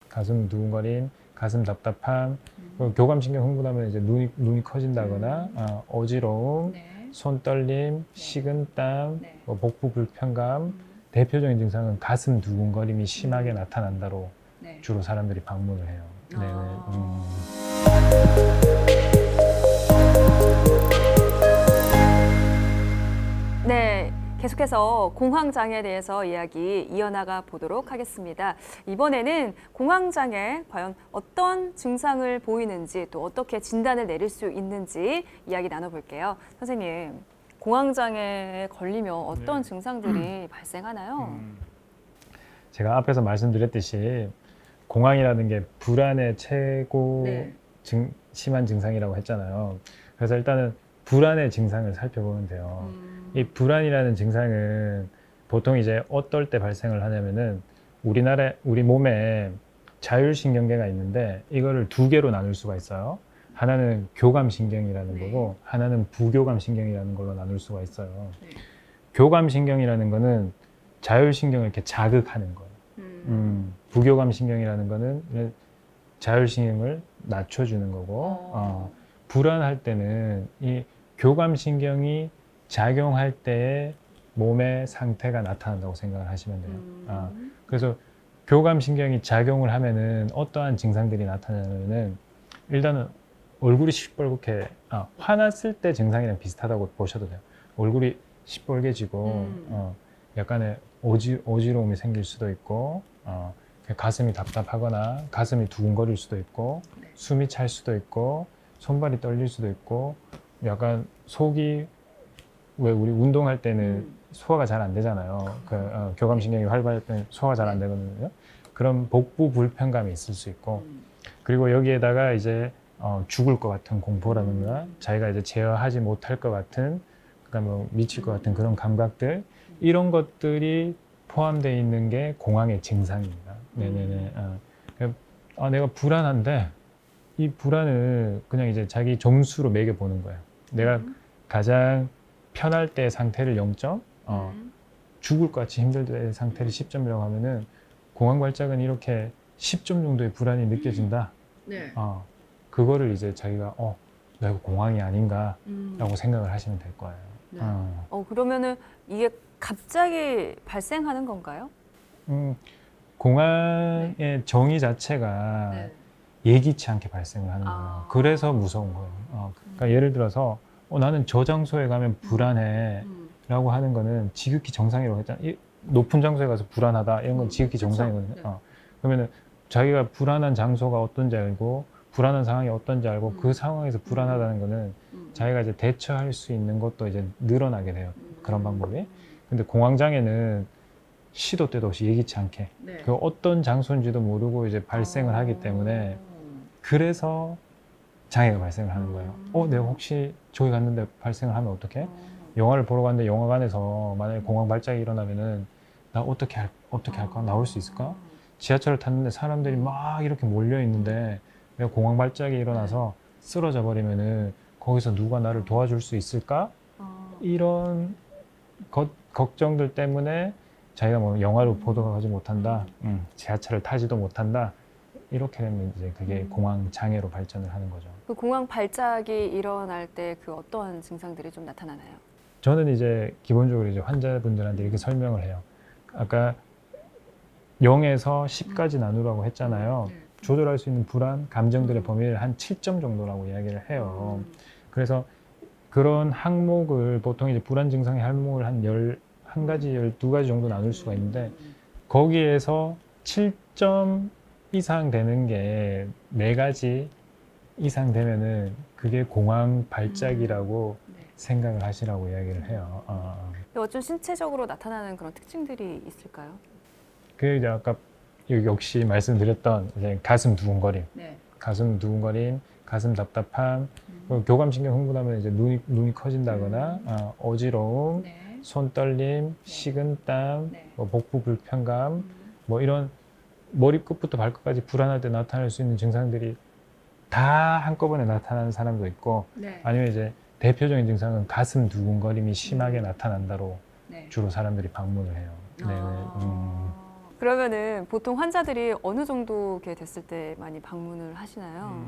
가슴 두근거림, 가슴 답답함, 교감신경 흥분하면 이제 눈이 커진다거나 어지러움, 네. 손 떨림, 네. 식은땀, 네. 복부 불편감. 대표적인 증상은 가슴 두근거림이 심하게 음. 나타난다로 네. 주로 사람들이 방문을 해요. 네네. 네, 계속해서 공황장애에 대해서 이야기 이어나가 보도록 하겠습니다. 이번에는 공황장애 과연 어떤 증상을 보이는지 또 어떻게 진단을 내릴 수 있는지 이야기 나눠볼게요. 선생님, 공황장애에 걸리면 어떤 증상들이 발생하나요? 제가 앞에서 말씀드렸듯이 공황이라는 게 불안의 최고 네. 심한 증상이라고 했잖아요. 그래서 일단은 불안의 증상을 살펴보면 돼요. 이 불안이라는 증상은 보통 이제 어떨 때 발생을 하냐면은 우리 몸에 자율신경계가 있는데 이거를 두 개로 나눌 수가 있어요. 하나는 교감신경이라는 네. 거고 하나는 부교감신경이라는 걸로 나눌 수가 있어요. 네. 교감신경이라는 거는 자율신경을 이렇게 자극하는 거예요. 부교감신경이라는 거는 자율신경을 낮춰주는 거고 불안할 때는 이 교감신경이 작용할 때의 몸의 상태가 나타난다고 생각을 하시면 돼요. 그래서 교감신경이 작용을 하면은 어떠한 증상들이 나타나냐면은 일단은 얼굴이 시뻘겋게 화났을 때 증상이랑 비슷하다고 보셔도 돼요. 얼굴이 시뻘개지고 약간의 어지러움이 생길 수도 있고 가슴이 답답하거나 가슴이 두근거릴 수도 있고 네. 숨이 찰 수도 있고 손발이 떨릴 수도 있고 약간 속이 왜 우리 운동할 때는 소화가 잘 안 되잖아요. 교감신경이 활발할 때는 소화가 잘 안 되거든요. 그런 복부 불편감이 있을 수 있고 그리고 여기에다가 이제 죽을 것 같은 공포라든가 자기가 이제 제어하지 못할 것 같은 그러니까 뭐 미칠 것 같은 그런 감각들 이런 것들이 포함되어 있는 게 공황의 증상입니다. 네네네. 내가 불안한데 이 불안을 그냥 이제 자기 점수로 매겨 보는 거예요. 내가 가장 편할 때 상태를 0점, 죽을 것 같이 힘들 때 상태를 10점이라고 하면은 공황 발작은 이렇게 10점 정도의 불안이 느껴진다. 네. 그거를 이제 자기가 내가 공황이 아닌가라고 생각을 하시면 될 거예요. 네. 그러면은 이게 갑자기 발생하는 건가요? 공황의 정의 자체가 네. 예기치 않게 발생을 하는 거예요. 그래서 무서운 거예요. 그러니까 예를 들어서 나는 저 장소에 가면 불안해 라고 하는 거는 지극히 정상이라고 했잖아요. 높은 장소에 가서 불안하다 이런 건 지극히 그쵸. 정상이거든요. 네. 그러면은 자기가 불안한 장소가 어떤지 알고 불안한 상황이 어떤지 알고 그 상황에서 불안하다는 거는 자기가 이제 대처할 수 있는 것도 이제 늘어나게 돼요. 그런 방법이. 근데 공황장애는 시도 때도 없이 예기치 않게 네. 그 어떤 장소인지도 모르고 이제 발생을 하기 때문에 그래서 장애가 발생을 하는 거예요. 내가 혹시 저기 갔는데 발생을 하면 어떡해? 영화를 보러 갔는데 영화관에서 만약에 공황 발작이 일어나면은 나 어떻게 할까? 나올 수 있을까? 지하철을 탔는데 사람들이 막 이렇게 몰려 있는데 내가 공황 발작이 일어나서 쓰러져 버리면은 거기서 누가 나를 도와줄 수 있을까? 이런 걱정들 때문에 자기가 뭐 영화를 보러 가지 못한다, 지하철을 타지도 못한다, 이렇게 되면 이제 그게 공황 장애로 발전을 하는 거죠. 그 공황 발작이 일어날 때 그 어떤 증상들이 좀 나타나나요? 저는 이제 기본적으로 이제 환자분들한테 이렇게 설명을 해요. 아까 0에서 10까지 나누라고 했잖아요. 조절할 수 있는 불안, 감정들의 범위를 한 7점 정도라고 이야기를 해요. 그래서 그런 항목을 보통 이제 불안 증상의 항목을 한 11가지, 12가지 정도 나눌 수가 있는데 거기에서 7점 이상 되는 게 4가지 이상 되면은 그게 공황 발작이라고 생각을 하시라고 이야기를 해요. 어떤 신체적으로 나타나는 그런 특징들이 있을까요? 그 이제 아까 역시 말씀드렸던 이제 가슴 두근거림, 네. 가슴 답답함, 교감신경 흥분하면 이제 눈이 커진다거나 어지러움, 네. 손 떨림, 식은땀, 네. 복부 불편감, 뭐 이런 머리 끝부터 발끝까지 불안할 때 나타날 수 있는 증상들이 다 한꺼번에 나타나는 사람도 있고 네. 아니면 이제 대표적인 증상은 가슴 두근거림이 심하게 나타난다로 네. 주로 사람들이 방문을 해요. 네네. 그러면은 보통 환자들이 어느 정도 이렇게 됐을 때 많이 방문을 하시나요?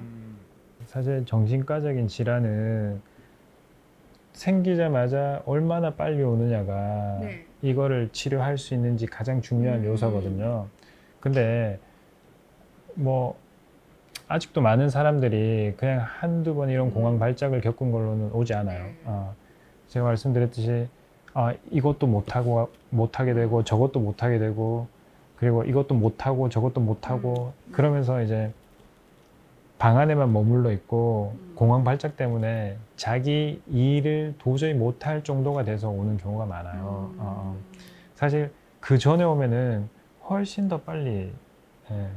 사실 정신과적인 질환은 생기자마자 얼마나 빨리 오느냐가 네. 이거를 치료할 수 있는지 가장 중요한 요소거든요. 근데 뭐 아직도 많은 사람들이 그냥 한두 번 이런 공황 발작을 겪은 걸로는 오지 않아요. 제가 말씀드렸듯이 이것도 못하게 되고 저것도 못하게 되고 그리고 이것도 못하고 저것도 못하고 그러면서 이제 방 안에만 머물러 있고 공황 발작 때문에 자기 일을 도저히 못할 정도가 돼서 오는 경우가 많아요. 사실 그 전에 오면은 훨씬 더 빨리 예,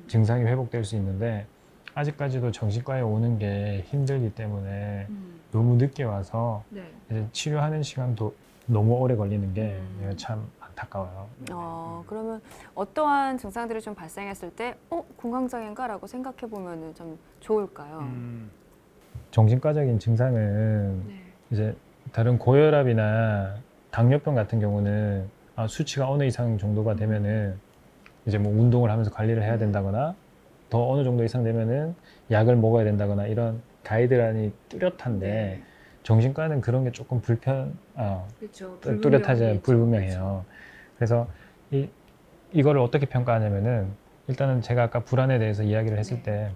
증상이 회복될 수 있는데 아직까지도 정신과에 오는 게 힘들기 때문에 너무 늦게 와서 네. 이제 치료하는 시간도 너무 오래 걸리는 게 참 안타까워요. 그러면 어떠한 증상들이 좀 발생했을 때, 공황장애인가라고 생각해 보면은 좀 좋을까요? 정신과적인 증상은 네. 이제 다른 고혈압이나 당뇨병 같은 경우는 수치가 어느 이상 정도가 되면은 이제 뭐 운동을 하면서 관리를 해야 된다거나 더 어느 정도 이상 되면은 약을 먹어야 된다거나 이런 가이드라인이 뚜렷한데 네. 정신과는 그런 게 조금 그렇죠. 뚜렷하지 불분명해요. 그래서 이거를 어떻게 평가하냐면은 일단은 제가 아까 불안에 대해서 이야기를 했을 네. 때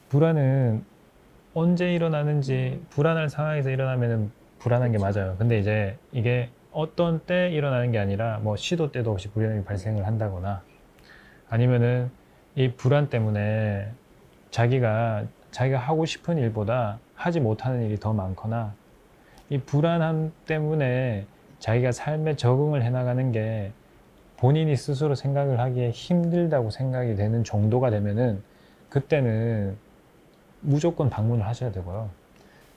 불안은 언제 일어나는지 불안할 상황에서 일어나면은 불안한 게 맞아요. 근데 이제 이게 어떤 때 일어나는 게 아니라 뭐 시도 때도 없이 불안이 발생을 한다거나 아니면은 이 불안 때문에 자기가 하고 싶은 일보다 하지 못하는 일이 더 많거나 이 불안함 때문에 자기가 삶에 적응을 해나가는 게 본인이 스스로 생각을 하기에 힘들다고 생각이 되는 정도가 되면은 그때는 무조건 방문을 하셔야 되고요.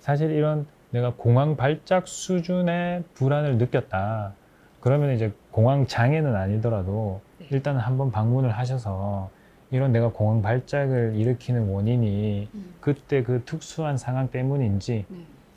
사실 이런 내가 공황 발작 수준의 불안을 느꼈다. 그러면 이제 공황 장애는 아니더라도 일단 한번 방문을 하셔서 이런 내가 공황 발작을 일으키는 원인이 그때 그 특수한 상황 때문인지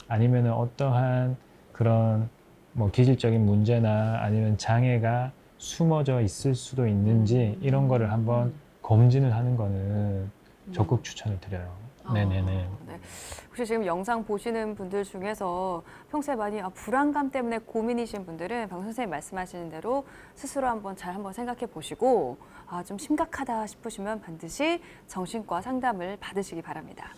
아니면 어떠한 그런 뭐 기질적인 문제나 아니면 장애가 숨어져 있을 수도 있는지 이런 거를 한번 검진을 하는 거는 적극 추천을 드려요. 네네네. 네. 혹시 지금 영상 보시는 분들 중에서 평소에 많이 불안감 때문에 고민이신 분들은 방금 선생님 말씀하시는 대로 스스로 한번 생각해 보시고 좀 심각하다 싶으시면 반드시 정신과 상담을 받으시기 바랍니다.